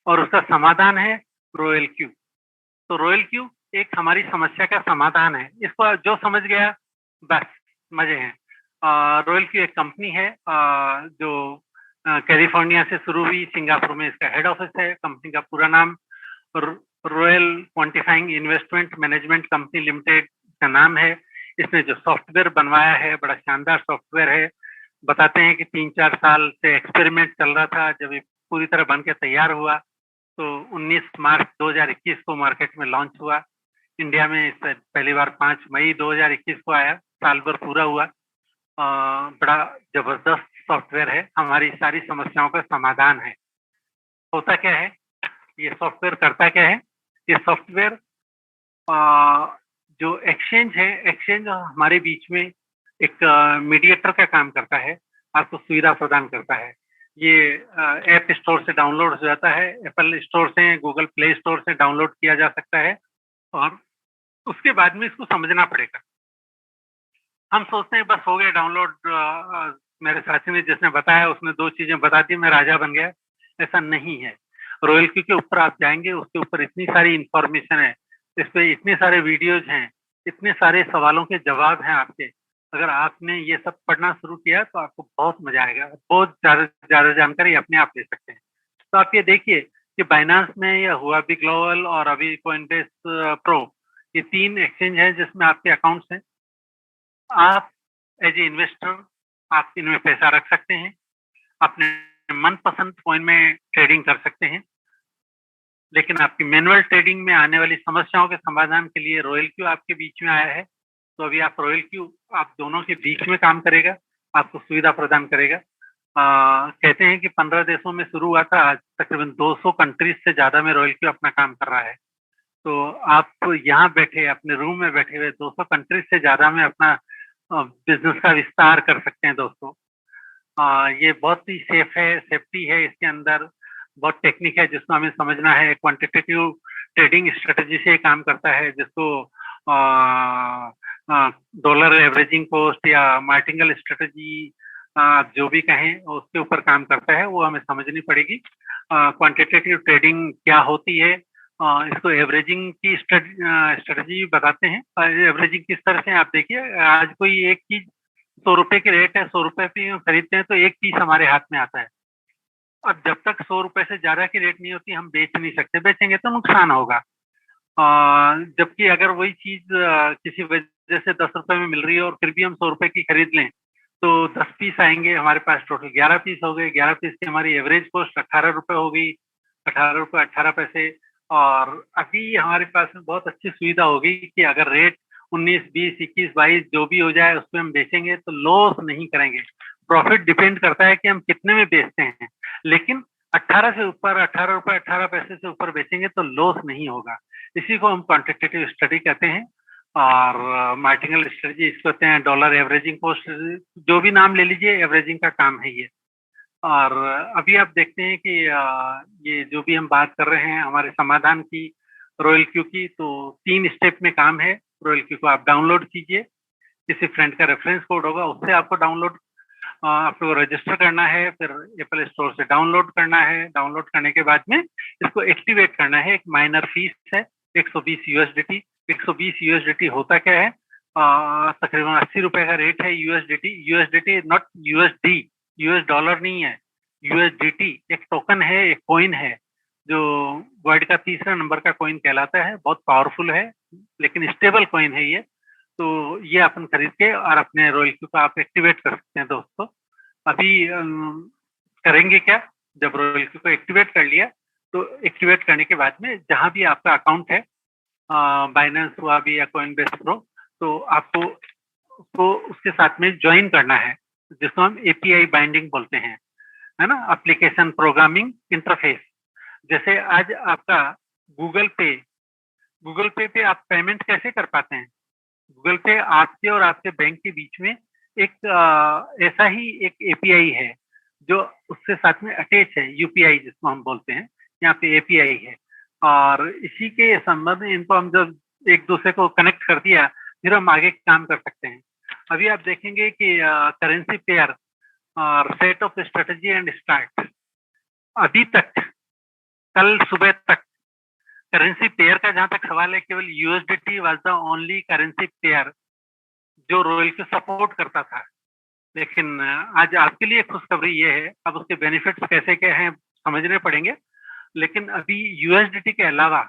और उसका समाधान है रॉयल क्यू। तो रॉयल क्यू एक हमारी समस्या का समाधान है। इसको जो समझ गया बस मजे हैं। रॉयल क्यू एक कंपनी है जो कैलिफोर्निया से शुरू हुई, सिंगापुर में इसका हेड ऑफिस है। कंपनी का पूरा नाम royal quantifying investment management company limited का नाम है। इसने जो सॉफ्टवेयर बनवाया है बड़ा शानदार सॉफ्टवेयर है। बताते हैं कि 3-4 साल से एक्सपेरिमेंट चल रहा था, जब ये पूरी तरह बन के तैयार हुआ तो 19 मार्च 2021 को मार्केट में लॉन्च हुआ। इंडिया में इस पहली बार 5 मई 2021 को आया, साल भर पूरा हुआ। बड़ा जबरदस्त सॉफ्टवेयर है, हमारी सारी समस्याओं का समाधान है। होता क्या है, ये सॉफ्टवेयर करता क्या है? ये सॉफ्टवेयर जो एक्सचेंज है, एक्सचेंज हमारे बीच में एक मीडिएटर का काम करता है, आपको सुविधा प्रदान करता है। ये ऐप स्टोर से डाउनलोड हो जाता है, एप्पल स्टोर से, गूगल प्ले स्टोर से डाउनलोड किया जा सकता है, और उसके बाद में इसको समझना पड़ेगा। हम सोचते हैं बस हो गया डाउनलोड, मेरे साथी ने जिसने बताया उसने 2 चीज़ें बता दी, मैं राजा बन गया। ऐसा नहीं है। रॉयल क्यू के ऊपर आप जाएँगे, उसके ऊपर इतनी सारी इन्फॉर्मेशन है, इस पे इतने सारे वीडियोज़ हैं, इतने सारे सवालों के जवाब हैं आपके। अगर आपने ये सब पढ़ना शुरू किया तो आपको बहुत मज़ा आएगा। बहुत ज़्यादा से ज़्यादा जानकारी अपने आप ले सकते हैं। तो आप ये देखिए कि बाइनेंस में या हुआबी ग्लोबल और अभी कोइनबेस प्रो, ये 3 एक्सचेंज हैं जिसमें आपके अकाउंट्स हैं। आप एज ए इन्वेस्टर आप इनमें पैसा रख सकते हैं, अपने मनपसंद कॉइन में ट्रेडिंग कर सकते हैं। लेकिन आपकी मैनुअल ट्रेडिंग में आने वाली समस्याओं के समाधान के लिए रॉयल क्यू आपके बीच में आया है। तो अभी आप रॉयल क्यू आप दोनों के बीच में काम करेगा, आपको सुविधा प्रदान करेगा। कहते हैं कि 15 देशों में शुरू हुआ था, आज तकरीबन 200 कंट्रीज से ज़्यादा में रॉयल क्यू अपना काम कर रहा है। तो आप यहाँ बैठे अपने रूम में बैठे हुए 200 कंट्रीज से ज़्यादा में अपना बिज़नेस का विस्तार कर सकते हैं दोस्तों। ये बहुत ही सेफ है, सेफ्टी है इसके अंदर, बहुत टेक्निक है जिसको हमें समझना है। क्वांटिटेटिव ट्रेडिंग स्ट्रेटजी से काम करता है जिसको डॉलर एवरेजिंग कॉस्ट या मार्टिंगल स्ट्रेटजी आप जो भी कहें उसके ऊपर काम करता है, वो हमें समझनी पड़ेगी। क्वांटिटेटिव ट्रेडिंग क्या होती है, इसको एवरेजिंग की स्ट्रेटजी बताते हैं। एवरेजिंग किस तरह से आप देखिए, आज कोई एक चीज 100 रुपए की रेट है, 100 रुपए पे हम खरीदते हैं तो एक पीस हमारे हाथ में आता है। अब जब तक 100 रुपए से ज्यादा की रेट नहीं होती हम बेच नहीं सकते, बेचेंगे तो नुकसान होगा। जबकि अगर वही चीज किसी वजह से 10 रुपए में मिल रही है और फिर भी हम 100 रुपए की खरीद लें तो 10 पीस आएंगे, हमारे पास टोटल 11 पीस हो गए। 11 पीस की हमारी एवरेज कॉस्ट 18 रुपए हो गई, 18 रुपए 18 पैसे। और अभी हमारे पास में बहुत अच्छी सुविधा होगी कि अगर रेट 19, 20, 21, 22 जो भी हो जाए उसमें हम बेचेंगे तो लॉस नहीं करेंगे। प्रॉफिट डिपेंड करता है कि हम कितने में बेचते हैं, लेकिन 18 से ऊपर 18 रुपए 18 पैसे से ऊपर बेचेंगे तो लॉस नहीं होगा। इसी को हम क्वांटिटेटिव स्टडी कहते हैं। और मार्टिनल स्ट्रेटजी इसको कहते हैं, डॉलर एवरेजिंग कॉस्ट, जो भी नाम ले लीजिए, एवरेजिंग का काम है ये। और अभी आप देखते हैं कि ये जो भी हम बात कर रहे हैं हमारे समाधान की, रॉयल क्यू की, तो 3 स्टेप में काम है। रॉयल क्यू को आप डाउनलोड कीजिए, किसी फ्रेंड का रेफरेंस कोड होगा उससे आपको डाउनलोड आपको रजिस्टर करना है, फिर एप्पल स्टोर से डाउनलोड करना है। डाउनलोड करने के बाद में इसको एक्टिवेट करना है। एक माइनर फीस है 120 यूएसडीटी। 120 यूएसडीटी होता क्या है, तकरीबन 80 रुपए का रेट है। USDT, USDT not USD, US dollar नहीं है, यूएसडीटी एक टोकन है, एक कॉइन है जो वर्ल्ड का तीसरा नंबर का कॉइन कहलाता है। बहुत पावरफुल है लेकिन स्टेबल कॉइन है ये। तो ये अपन खरीद के और अपने रॉयल क्यू को आप एक्टिवेट कर सकते हैं दोस्तों। अभी करेंगे क्या, जब रॉयल क्यू को एक्टिवेट कर लिया तो एक्टिवेट करने के बाद में जहां भी आपका अकाउंट है, बाइनेंस हुआ भी या कोइनबेस प्रो, तो आपको उसको उसके साथ में ज्वाइन करना है, जिसको हम एपीआई बाइंडिंग बोलते हैं, है ना, एप्लीकेशन प्रोग्रामिंग इंटरफेस। जैसे आज आपका गूगल पे, गूगल पे पे आप पेमेंट कैसे कर पाते हैं? गूगल पे आपके और आपके बैंक के बीच में एक ऐसा ही एक एपीआई है जो उससे साथ में अटैच है, यूपीआई जिसको हम बोलते हैं, यहाँ पे एपीआई है। और इसी के संबंध में इनको हम जब एक दूसरे को कनेक्ट कर दिया फिर हम आगे काम कर सकते हैं। अभी आप देखेंगे कि करेंसी पेयर और set of strategy and start, अभी तक कल सुबह तक करेंसी पेयर का जहां तक सवाल है, केवल USDT was the only currency pair जो रॉयल को सपोर्ट करता था। लेकिन आज आपके लिए खुशखबरी ये है, अब उसके बेनिफिट्स कैसे क्या हैं समझने पड़ेंगे। लेकिन अभी यूएसडीटी के अलावा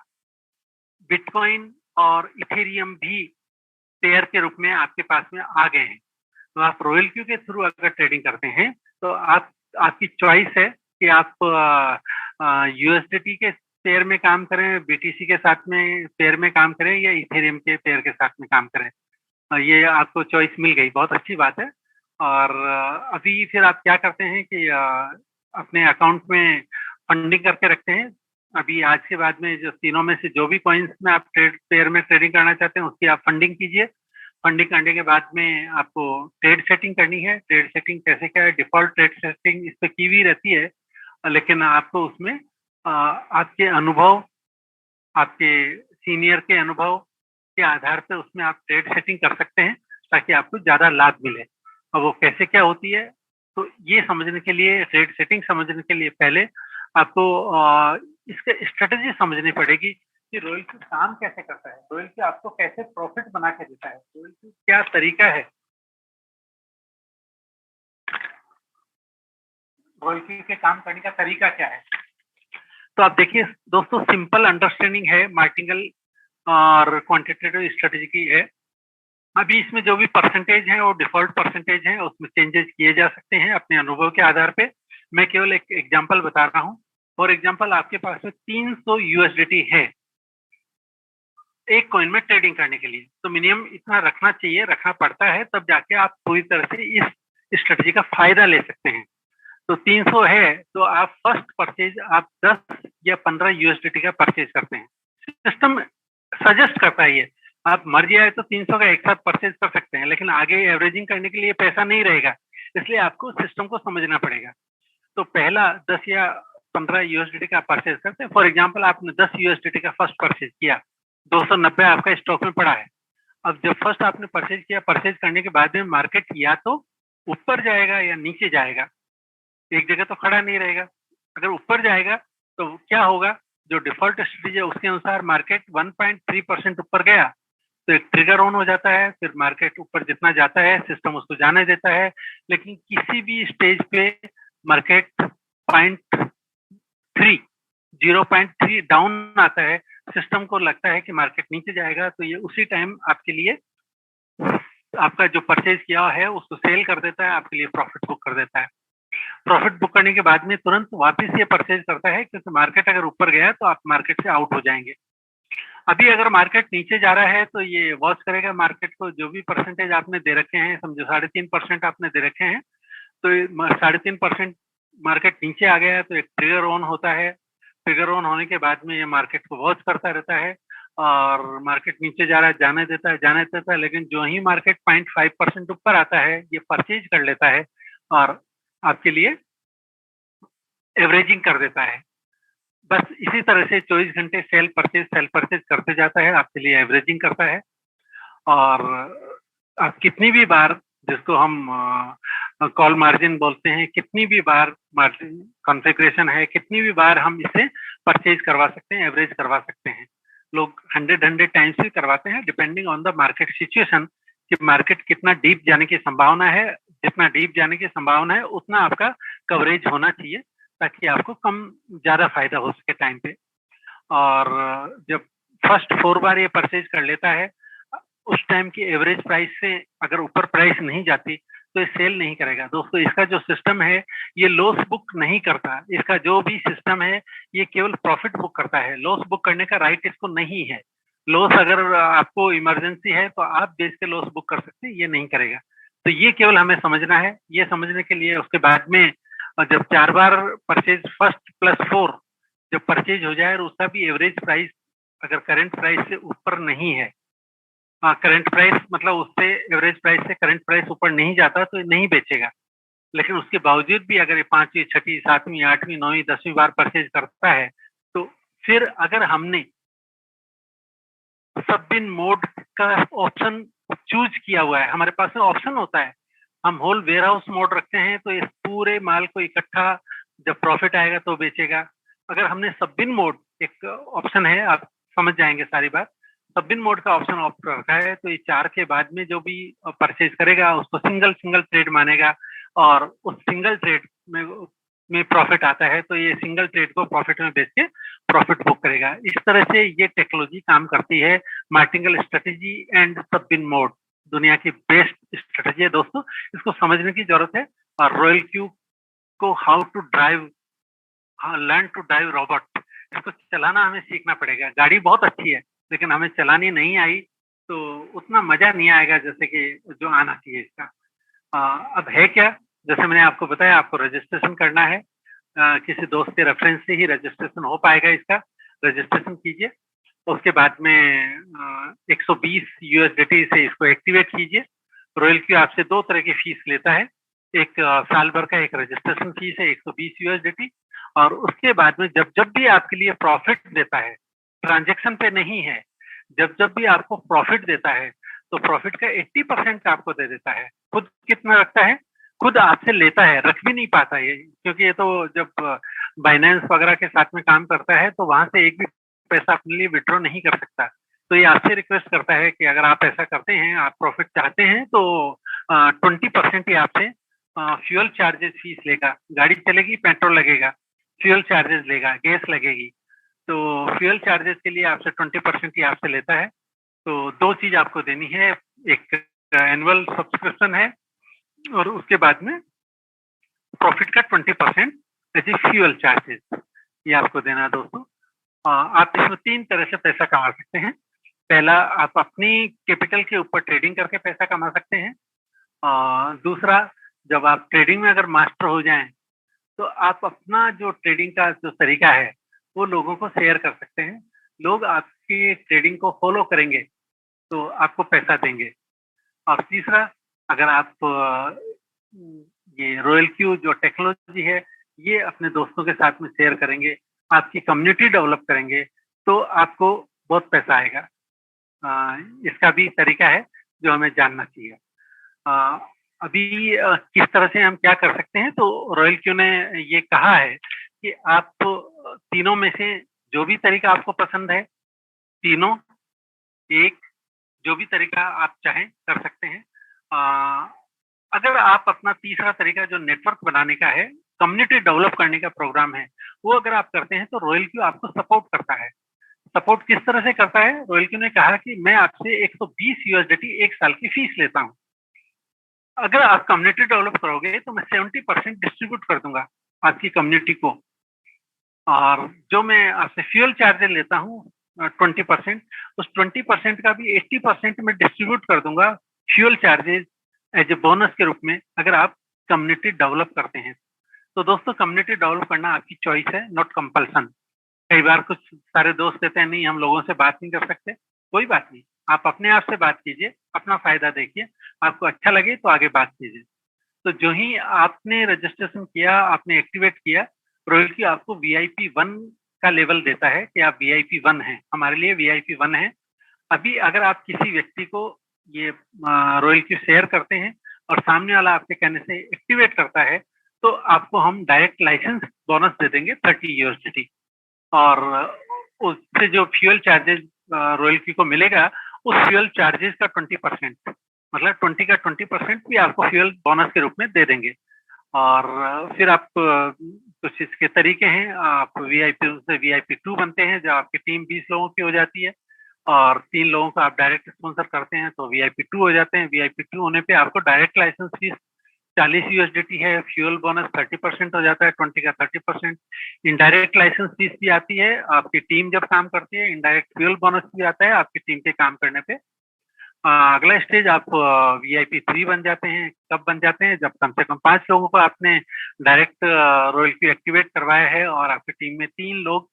बिटकॉइन और इथेरियम भी पेयर के रूप में आपके पास में आ गए हैं। तो आप रॉयल क्यू के थ्रू अगर ट्रेडिंग करते हैं तो आपकी चॉइस है कि आप यूएसडीटी के पेयर में काम करें, बीटीसी के साथ में पेयर में काम करें, या इथेरियम के पेयर के साथ में काम करें। ये आपको चॉइस मिल गई, बहुत अच्छी बात है। और अभी फिर आप क्या करते हैं कि अपने अकाउंट में फंडिंग करके रखते हैं। अभी आज के बाद में जो तीनों में से जो भी कॉइन्स में आप पेयर में ट्रेडिंग करना चाहते हैं उसकी आप फंडिंग कीजिए। फंडिंग करने के बाद में आपको ट्रेड सेटिंग करनी है। ट्रेड सेटिंग कैसे क्या है, डिफॉल्ट ट्रेड सेटिंग इस पे की हुई रहती है, लेकिन आपको उसमें आपके अनुभव, आपके सीनियर के अनुभव के आधार पे उसमें आप ट्रेड सेटिंग कर सकते हैं। ताकि आपको ज़्यादा लाभ मिले। और वो कैसे क्या होती है, तो ये समझने के लिए, ट्रेड सेटिंग समझने के लिए पहले आपको इसके स्ट्रेटेजी समझनी पड़ेगी कि रॉयल्टी काम कैसे करता है, रॉयल्टी आपको कैसे प्रॉफिट बना के देता है, रॉयल्टी क्या तरीका है, रॉयल्टी के काम करने का तरीका क्या है। तो आप देखिए दोस्तों, सिंपल अंडरस्टैंडिंग है मार्टिंगल और क्वांटिटेटिव स्ट्रेटेजी की है। अभी इसमें जो भी परसेंटेज है वो डिफॉल्ट परसेंटेज है, उसमें चेंजेस किए जा सकते हैं अपने अनुभव के आधार पे। मैं केवल एक एग्जांपल बता रहा हूँ। फॉर एग्जांपल, आपके पास में 300 यूएसडीटी है एक कॉइन में ट्रेडिंग करने के लिए, तो मिनिमम इतना रखना चाहिए, रखना पड़ता है, तब जाके आप पूरी तरह से इस स्ट्रेटजी का फायदा ले सकते हैं। तो 300 है तो आप फर्स्ट परचेज आप 10 या 15 यूएसडीटी का परचेज करते हैं। सिस्टम सजेस्ट करता है ये, आप मर्जी आए तो 300 का एक साथ परचेज कर सकते हैं, लेकिन आगे एवरेजिंग करने के लिए पैसा नहीं रहेगा, इसलिए आपको सिस्टम को समझना पड़ेगा। तो पहला 10 या 15 यूएसडीटी का परचेज करते हैं। फॉर एग्जांपल, आपने 10 यूएसडीटी का फर्स्ट परचेज किया, 290 आपका स्टॉक में पड़ा है। अब जब फर्स्ट आपने परचेज किया, परचेज करने के बाद में मार्केट या तो ऊपर जाएगा या नीचे जाएगा, एक जगह तो खड़ा नहीं रहेगा। अगर ऊपर जाएगा तो क्या होगा, जो डिफॉल्ट स्ट्रेटजी है उसके अनुसार मार्केट 1.3% ऊपर गया तो एक ट्रिगर ऑन हो जाता है, फिर मार्केट ऊपर जितना जाता है सिस्टम उसको जाने देता है। लेकिन किसी भी स्टेज पे मार्केट 0.3 डाउन आता है, सिस्टम को लगता है कि मार्केट नीचे जाएगा, तो ये उसी टाइम आपके लिए आपका जो परचेज किया है उसको सेल कर देता है, आपके लिए प्रॉफिट बुक कर देता है। प्रॉफिट बुक करने के बाद में तुरंत वापस ये परचेज करता है, क्योंकि मार्केट अगर ऊपर गया तो आप मार्केट से आउट हो जाएंगे। अभी अगर मार्केट नीचे जा रहा है तो ये वॉच करेगा मार्केट को, जो भी परसेंटेज आपने दे रखे हैं, समझो 3.5% आपने दे रखे हैं, तो 3.5% मार्केट नीचे आ गया तो एक ट्रिगर ऑन होता है। ट्रिगर ऑन होने के बाद में ये मार्केट को वॉच करता रहता है और मार्केट नीचे जा रहा है, जाने देता है, लेकिन जो ही मार्केट 0.5% ऊपर आता है ये परचेज कर लेता है और आपके लिए एवरेजिंग कर देता है। बस इसी तरह से 24 घंटे सेल परचेज करते जाता है, आपके लिए एवरेजिंग करता है। और आप कितनी भी बार, जिसको हम कॉल मार्जिन बोलते हैं, कितनी भी बार मार्जिन कॉन्फ़िगरेशन है, कितनी भी बार हम इसे परचेज करवा सकते हैं, एवरेज करवा सकते हैं। लोग 100 टाइम्स भी करवाते हैं, depending on the market situation, कि मार्केट कितना डीप जाने की संभावना है। जितना डीप जाने की संभावना है उतना आपका कवरेज होना चाहिए, ताकि आपको कम ज़्यादा फायदा हो सके टाइम पे। और जब फर्स्ट 4 बार ये परचेज कर लेता है, उस टाइम की एवरेज प्राइस से अगर ऊपर प्राइस नहीं जाती तो ये सेल नहीं करेगा। दोस्तों, इसका जो सिस्टम है ये लॉस बुक नहीं करता, इसका जो भी सिस्टम है ये केवल प्रॉफिट बुक करता है। लॉस बुक करने का राइट इसको नहीं है। लॉस अगर आपको इमरजेंसी है तो आप बेच के लॉस बुक कर सकते हैं, ये नहीं करेगा। तो ये केवल हमें समझना है। ये समझने के लिए उसके बाद में जब 4 बार परचेज, फर्स्ट प्लस 4 जब परचेज हो जाए और उसका भी एवरेज प्राइस अगर करंट प्राइस से ऊपर नहीं है, करंट प्राइस मतलब उससे एवरेज प्राइस से करंट प्राइस ऊपर नहीं जाता तो नहीं बेचेगा। लेकिन उसके बावजूद भी अगर ये 5वीं, 6वीं, 7वीं, 8वीं, 9वीं, 10वीं बार परचेज करता है, तो फिर अगर हमने सब बिन मोड का ऑप्शन चूज किया हुआ है, हमारे पास में ऑप्शन होता है, हम होल वेयर हाउस मोड रखते हैं, तो इस पूरे माल को इकट्ठा जब प्रॉफिट आएगा तो बेचेगा। अगर हमने सब बिन मोड, एक ऑप्शन है, आप समझ जाएंगे सारी बात, सब बिन मोड का ऑप्शन ऑफ रखा है, तो ये 4 के बाद में जो भी परचेज करेगा उसको सिंगल ट्रेड मानेगा और उस सिंगल ट्रेड में प्रॉफिट आता है तो ये सिंगल ट्रेड को प्रॉफिट में बेच के प्रॉफिट बुक करेगा। इस तरह से ये टेक्नोलॉजी काम करती है। मार्टिंगल स्ट्रेटेजी एंड सब बिन मोड दुनिया की बेस्ट स्ट्रेटेजी है दोस्तों, इसको समझने की जरूरत है। और रॉयल क्यू को how to drive, learn to drive robot, इसको चलाना हमें सीखना पड़ेगा। गाड़ी बहुत अच्छी है लेकिन हमें चलानी नहीं आई तो उतना मजा नहीं आएगा जैसे कि जो आना चाहिए इसका। अब है क्या, जैसे मैंने आपको बताया, आपको रजिस्ट्रेशन करना है। किसी दोस्त के रेफरेंस से ही रजिस्ट्रेशन हो पाएगा इसका। रजिस्ट्रेशन कीजिए, उसके बाद में 120 यूएसडीटी से इसको एक्टिवेट कीजिए। रॉयल क्यू आपसे 2 तरह की फीस लेता है, एक साल भर का एक रजिस्ट्रेशन फीस है 120 यूएसडीटी, और उसके बाद में जब जब भी आपके लिए प्रॉफिट देता है, ट्रांजैक्शन पे नहीं है, जब जब भी आपको प्रॉफिट देता है तो प्रॉफिट का 80% का आपको दे देता है। खुद कितना रखता है? खुद आपसे लेता है, रख भी नहीं पाता ये, क्योंकि ये तो जब बाइनेंस वगैरह के साथ में काम करता है तो वहां से एक भी पैसा अपने लिए विड्रॉ नहीं कर सकता। तो ये आपसे रिक्वेस्ट करता है कि अगर आप ऐसा करते हैं, आप प्रॉफिट चाहते हैं, तो 20% ही आपसे फ्यूल चार्जेस फीस लेगा। गाड़ी चलेगी, पेट्रोल लगेगा, फ्यूल चार्जेस लेगा, गैस लगेगी, तो फ्यूल चार्जेस के लिए आपसे 20% ही आपसे लेता है। तो 2 चीज आपको देनी है, एक एनुअल सब्सक्रिप्शन है और उसके बाद में प्रॉफिट का 20% एज ए फ्यूल चार्जेस, ये आपको देना है दोस्तों। आप इसमें 3 तरह से पैसा कमा सकते हैं। पहला, आप अपनी कैपिटल के ऊपर ट्रेडिंग करके पैसा कमा सकते हैं। दूसरा, जब आप ट्रेडिंग में अगर मास्टर हो जाएं, तो आप अपना जो ट्रेडिंग का जो तरीका है, वो लोगों को शेयर कर सकते हैं। लोग आपकी ट्रेडिंग को फॉलो करेंगे, तो आपको पैसा देंगे। और तीसरा, अगर आप ये रॉयल क्यू जो टेक्नोलॉजी है, ये अपने दोस्तों के साथ में शेयर करेंगे, आपकी कम्युनिटी डेवलप करेंगे, तो आपको बहुत पैसा आएगा। इसका भी तरीका है जो हमें जानना चाहिए। अभी किस तरह से हम क्या कर सकते हैं, तो रॉयल क्यू ने ये कहा है कि आप तीनों में से जो भी तरीका आपको पसंद है, तीनों एक जो भी तरीका आप चाहें कर सकते हैं। अगर आप अपना तीसरा तरीका जो नेटवर्क बनाने का है, कम्युनिटी डेवलप करने का प्रोग्राम है, वो अगर आप करते हैं तो रॉयल क्यू आपको सपोर्ट करता है। सपोर्ट किस तरह से करता है? रॉयल क्यू ने कहा कि मैं आपसे 120 यूएसडीटी 1 साल की फीस लेता हूँ। अगर आप कम्युनिटी डेवलप करोगे तो मैं 70% डिस्ट्रीब्यूट कर दूंगा आपकी कम्युनिटी को, और जो मैं आपसे फ्यूल चार्जेस लेता हूँ 20%, उस 20% का भी 80% में डिस्ट्रीब्यूट कर दूंगा fuel charges as a bonus के रूप में, अगर आप कम्युनिटी डेवलप करते हैं। तो दोस्तों, कम्युनिटी डेवलप करना आपकी चॉइस है, नॉट कंपल्सन। कई बार कुछ सारे दोस्त कहते हैं नहीं, हम लोगों से बात नहीं कर सकते। कोई बात नहीं, आप अपने आप से बात कीजिए, अपना फायदा देखिए, आपको अच्छा लगे तो आगे बात कीजिए। तो जो ही आपने रजिस्ट्रेशन किया, आपने एक्टिवेट किया, रॉयल क्यू आपको VIP 1 का लेवल देता है कि आप VIP 1 हैं, हमारे लिए VIP 1 है। अभी अगर आप किसी व्यक्ति को ये रॉयल क्यू शेयर करते हैं और सामने वाला आपके कहने से एक्टिवेट करता है, तो आपको हम डायरेक्ट लाइसेंस बोनस दे देंगे 30 यूएसडीटी, और उससे जो फ्यूल चार्जेस रॉयल क्यू को मिलेगा, उस फ्यूल चार्जेस का 20%, मतलब 20 का 20% भी आपको फ्यूल बोनस के रूप में दे देंगे। और फिर आप कुछ इसके तरीके हैं, आप VIP से VIP 2 बनते हैं, जब आपकी टीम 20 लोगों की हो जाती है और 3 लोगों को आप डायरेक्ट स्पॉन्सर करते हैं तो VIP 2 हो जाते हैं। VIP 2 होने पे आपको डायरेक्ट लाइसेंस फीस 40 यूएसडीटी है, फ्यूल बोनस 30% हो जाता है, 20 का 30%। इनडायरेक्ट लाइसेंस फीस भी आती है, आपकी टीम जब काम करती है, इनडायरेक्ट फ्यूल बोनस भी आता है आपकी टीम के काम करने पे। अगला स्टेज आप VIP 3 बन जाते हैं। कब बन जाते हैं? जब कम से कम 5 लोगों को आपने डायरेक्ट रॉयल क्यू एक्टिवेट करवाया है और आपकी टीम में 3 लोग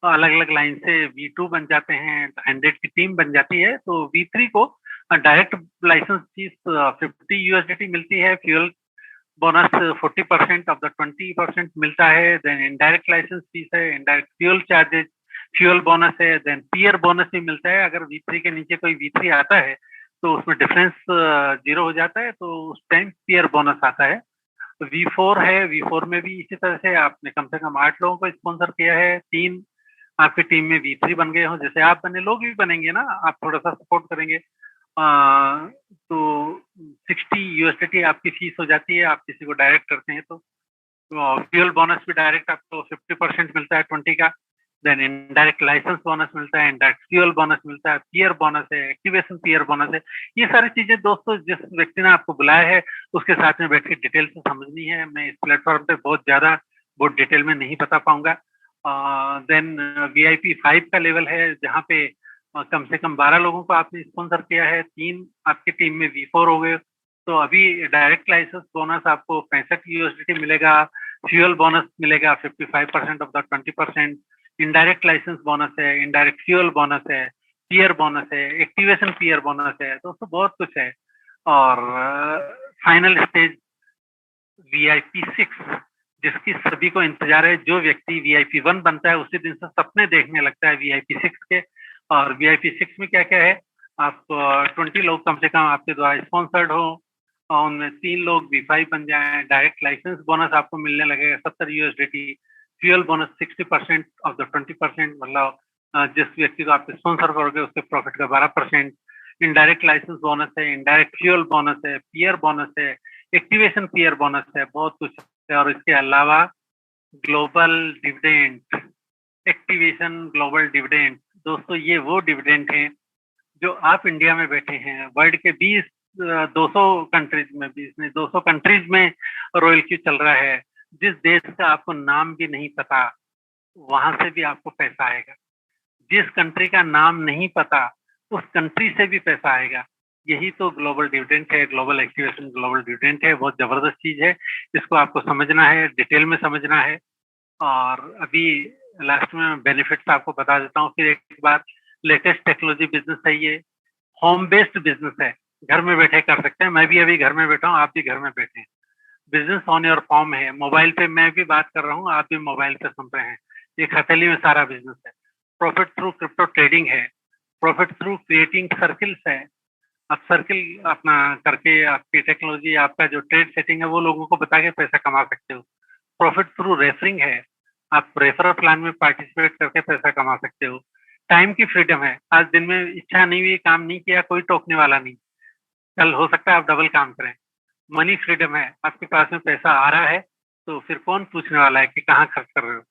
अलग अलग लाइन से V2 बन जाते हैं, 100 की टीम बन जाती है। तो V3 को डायरेक्ट लाइसेंस फीस 50 यूएसडीटी मिलती है, फ्यूल बोनस 40% ऑफ द 20% मिलता है, देन इनडायरेक्ट लाइसेंस फीस है, indirect fuel charges, fuel bonus है, देन पीयर बोनस भी मिलता है। अगर V3 के नीचे कोई V3 आता है तो उसमें डिफरेंस 0 हो जाता है, तो उस टाइम पीयर बोनस आता है। तो V4 है, V4 में भी इसी तरह से आपने कम से कम 8 लोगों को स्पॉन्सर किया है, 3 आपकी टीम में V3 बन गए हो, जैसे आप बने लोग भी बनेंगे ना, आप थोड़ा सा सपोर्ट करेंगे। तो 60 यूएसडीटी आपकी फीस हो जाती है, आप किसी को डायरेक्ट करते हैं तो फ्यूल बोनस भी डायरेक्ट आपको 50% मिलता है 20 का, देन इनडायरेक्ट लाइसेंस बोनस मिलता है, इनडायरेक्ट फ्यूल बोनस मिलता है, पीयर बोनस है, एक्टिवेशन पीयर बोनस है। ये सारी चीजें दोस्तों जिस व्यक्ति ने आपको बुलाया है उसके साथ में बैठ के डिटेल से समझनी है। मैं इस प्लेटफॉर्म पे बहुत डिटेल में नहीं बता पाऊंगा। देन VIP 5 का लेवल है, जहाँ पे कम से कम 12 लोगों को आपने स्पॉन्सर किया है, 3 आपकी टीम में V4 हो गए, तो अभी डायरेक्ट लाइसेंस बोनस आपको 65 यूएसडीटी मिलेगा, फ्यूल बोनस मिलेगा 55% of the 20%, indirect licence bonus है, इनडायरेक्ट फ्यूल बोनस है, पीयर बोनस है, एक्टिवेशन पीयर बोनस है, दोस्तों बहुत कुछ है। और फाइनल स्टेज VIP 6, जिसकी सभी को इंतजार है। जो व्यक्ति VIP 1 बनता है उसी दिन से सपने देखने लगता है VIP 6 के। और VIP 6 में क्या क्या है? आप 20 लोग कम से कम आपके द्वारा स्पॉन्सर्ड हो और उनमें 3 लोग V5 बन जाएं, डायरेक्ट लाइसेंस बोनस आपको मिलने लगेगा 70 USDT, fuel bonus 60% of the 20%, मतलब जिस व्यक्ति को आप स्पॉन्सर करोगे उसके प्रॉफिट का 12%, इनडायरेक्ट लाइसेंस बोनस है, इनडायरेक्ट फ्यूल बोनस है, पीयर बोनस है, एक्टिवेशन पीयर बोनस है, बहुत कुछ है। और इसके अलावा global dividend, activation global dividend, दोस्तों ये वो डिविडेंड है जो आप इंडिया में बैठे हैं, वर्ल्ड के 200 कंट्रीज में, 200 कंट्रीज में रॉयल क्यू चल रहा है, जिस देश का आपको नाम भी नहीं पता वहां से भी आपको पैसा आएगा, जिस कंट्री का नाम नहीं पता उस कंट्री से भी पैसा आएगा। यही तो ग्लोबल डिविडेंड है, ग्लोबल एक्टिवेशन ग्लोबल डिविडेंड है। बहुत जबरदस्त चीज है, इसको आपको समझना है, डिटेल में समझना है। और अभी लास्ट में बेनिफिट्स आपको बता देता हूँ फिर एक बार। लेटेस्ट टेक्नोलॉजी बिजनेस है, ये होम बेस्ड बिजनेस है, घर में बैठे कर सकते हैं। मैं भी अभी घर में बैठा हूँ, आप भी घर में बैठे हैं। बिजनेस ऑन योर फॉर्म है, मोबाइल पे मैं भी बात कर रहा हूँ, आप भी मोबाइल पे सुन रहे हैं। एक हथेली में सारा बिजनेस है। प्रॉफिट थ्रू क्रिप्टो ट्रेडिंग है, प्रॉफिट थ्रू क्रिएटिंग सर्किल्स है। आप सर्किल अपना करके आपकी टेक्नोलॉजी, आपका जो ट्रेड सेटिंग है वो लोगों को बता के पैसा कमा सकते हो। प्रॉफिट थ्रू रेफरिंग है, आप रेफरल प्लान में पार्टिसिपेट करके पैसा कमा सकते हो। टाइम की फ्रीडम है, आज दिन में इच्छा नहीं हुई, काम नहीं किया, कोई टोकने वाला नहीं, कल हो सकता है आप डबल काम करें। मनी फ्रीडम है, आपके पास में पैसा आ रहा है तो फिर कौन पूछने वाला है कि कहाँ खर्च कर रहे हो।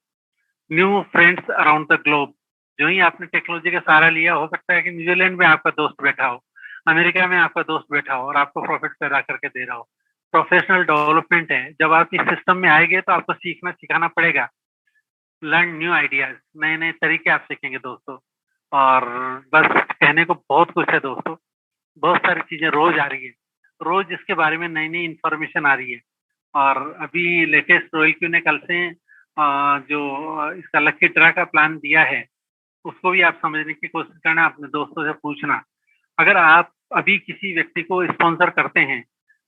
New friends around the globe, जो ही आपने टेक्नोलॉजी का सहारा लिया, हो सकता है कि न्यूजीलैंड में आपका दोस्त बैठा हो, अमेरिका में आपका दोस्त बैठा हो और आपको प्रॉफिट पैदा करके दे रहा हो। प्रोफेशनल डेवलपमेंट है, जब आप इस सिस्टम में आएंगे तो आपको सीखना सिखाना पड़ेगा। लर्न न्यू आइडियाज, नए नए तरीके आप सीखेंगे दोस्तों। और बस कहने को बहुत कुछ है दोस्तों, बहुत सारी चीजें रोज आ रही है, रोज इसके बारे में नई नई इंफॉर्मेशन आ रही है। और अभी लेटेस्ट रॉयल क्यू ने कल से जो इसका लकी ड्रा का प्लान दिया है उसको भी आप समझने की कोशिश करना, अपने दोस्तों से पूछना। अगर आप अभी किसी व्यक्ति को स्पॉन्सर करते हैं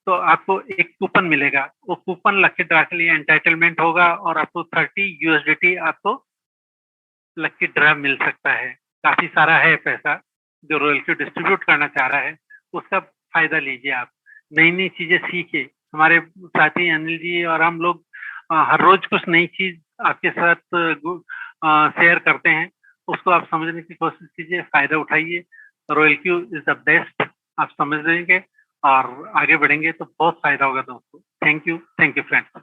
तो आपको एक कूपन मिलेगा, वो कूपन लकी ड्रा के लिए एंटाइटलमेंट होगा और आपको 30 USDT आपको लकी ड्रा मिल सकता है। काफी सारा है पैसा जो रॉयल क्यू डिस्ट्रीब्यूट करना चाह रहा है, उसका फायदा लीजिए आप, नई नई चीजें सीखिए। हमारे साथी अनिल जी और हम लोग हर रोज कुछ नई चीज आपके साथ शेयर करते हैं, उसको आप समझने की कोशिश कीजिए, फायदा उठाइए। Royal Q is the best, आप समझ लेंगे और आगे बढ़ेंगे तो बहुत फायदा होगा दोस्तों। Thank you friends.